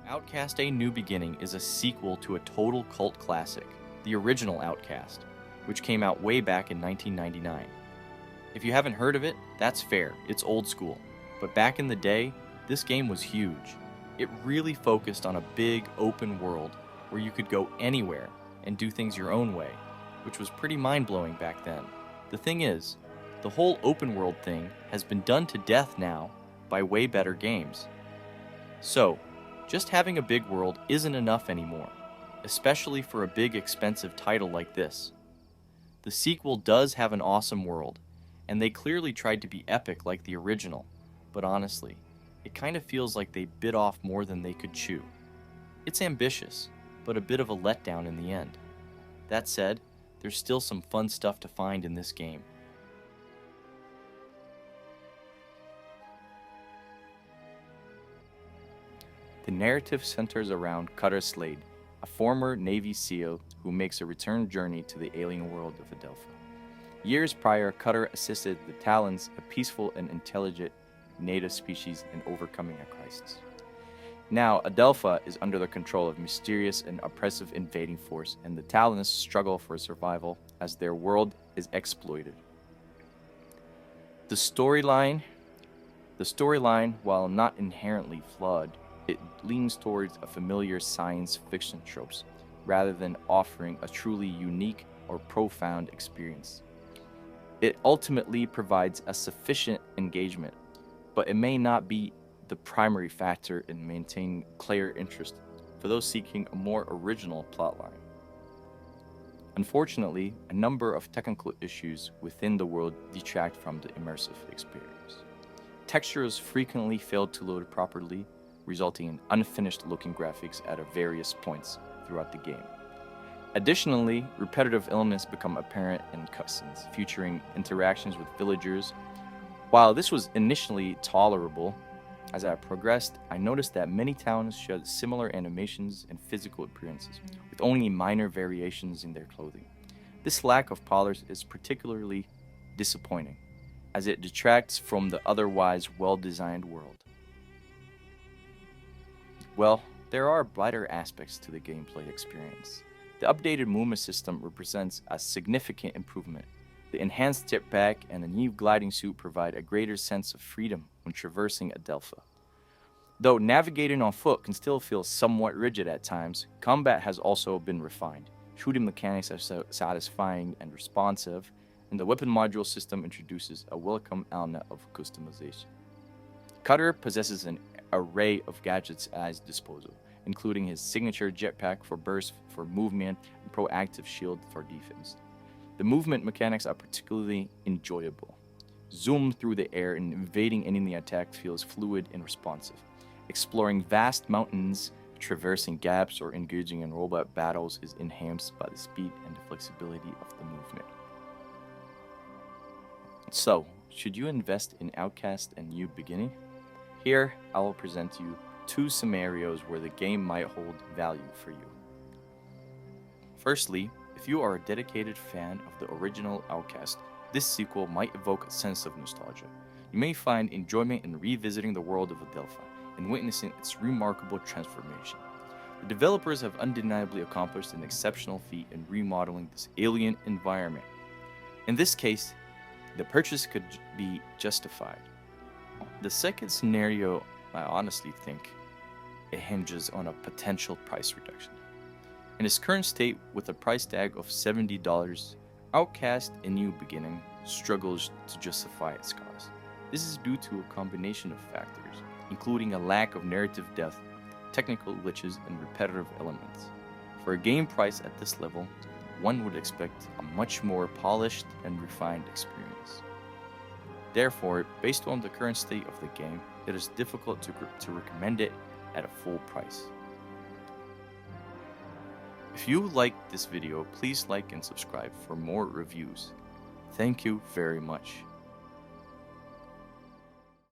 Outcast: A New Beginning is a sequel to a total cult classic, the original Outcast, which came out way back in 1999. If you haven't heard of it, that's fair, it's old school. But back in the day, this game was huge. It really focused on a big, open world where you could go anywhere and do things your own way, which was pretty mind-blowing back then. The thing is, the whole open world thing has been done to death now by way better games. So, just having a big world isn't enough anymore, especially for a big expensive title like this. The sequel does have an awesome world, and they clearly tried to be epic like the original, but honestly, it kind of feels like they bit off more than they could chew. It's ambitious, but a bit of a letdown in the end. That said, there's still some fun stuff to find in this game. The narrative centers around Cutter Slade, a former Navy SEAL who makes a return journey to the alien world of Adelpha. Years prior, Cutter assisted the Talons, a peaceful and intelligent native species, in overcoming a crisis. Now, Adelpha is under the control of mysterious and oppressive invading force, and the Talons struggle for survival as their world is exploited. The storyline, while not inherently flawed, it leans towards a familiar science fiction tropes, rather than offering a truly unique or profound experience. It ultimately provides a sufficient engagement, but it may not be the primary factor in maintaining player interest for those seeking a more original plotline. Unfortunately, a number of technical issues within the world detract from the immersive experience. Textures frequently fail to load properly, resulting in unfinished-looking graphics at various points throughout the game. Additionally, repetitive elements become apparent in cutscenes, featuring interactions with villagers. While this was initially tolerable, as I progressed, I noticed that many towns shared similar animations and physical appearances, with only minor variations in their clothing. This lack of polish is particularly disappointing, as it detracts from the otherwise well-designed world. Well, there are brighter aspects to the gameplay experience. The updated movement system represents a significant improvement. The enhanced jetpack and the new gliding suit provide a greater sense of freedom when traversing Adelpha. Though navigating on foot can still feel somewhat rigid at times, combat has also been refined. Shooting mechanics are satisfying and responsive, and the weapon module system introduces a welcome element of customization. Cutter possesses an array of gadgets at his disposal, including his signature jetpack for burst for movement and proactive shield for defense. The movement mechanics are particularly enjoyable. Zoom through the air and evading enemy attacks feels fluid and responsive. Exploring vast mountains, traversing gaps, or engaging in robot battles is enhanced by the speed and the flexibility of the movement. So, should you invest in Outcast: A New Beginning? Here, I will present to you two scenarios where the game might hold value for you. Firstly, if you are a dedicated fan of the original Outcast, this sequel might evoke a sense of nostalgia. You may find enjoyment in revisiting the world of Adelpha and witnessing its remarkable transformation. The developers have undeniably accomplished an exceptional feat in remodeling this alien environment. In this case, the purchase could be justified. The second scenario, I honestly think, it hinges on a potential price reduction. In its current state, with a price tag of $70, Outcast: A New Beginning struggles to justify its cost. This is due to a combination of factors, including a lack of narrative depth, technical glitches, and repetitive elements. For a game price at this level, one would expect a much more polished and refined experience. Therefore, based on the current state of the game, it is difficult to recommend it at a full price. If you liked this video, please like and subscribe for more reviews. Thank you very much.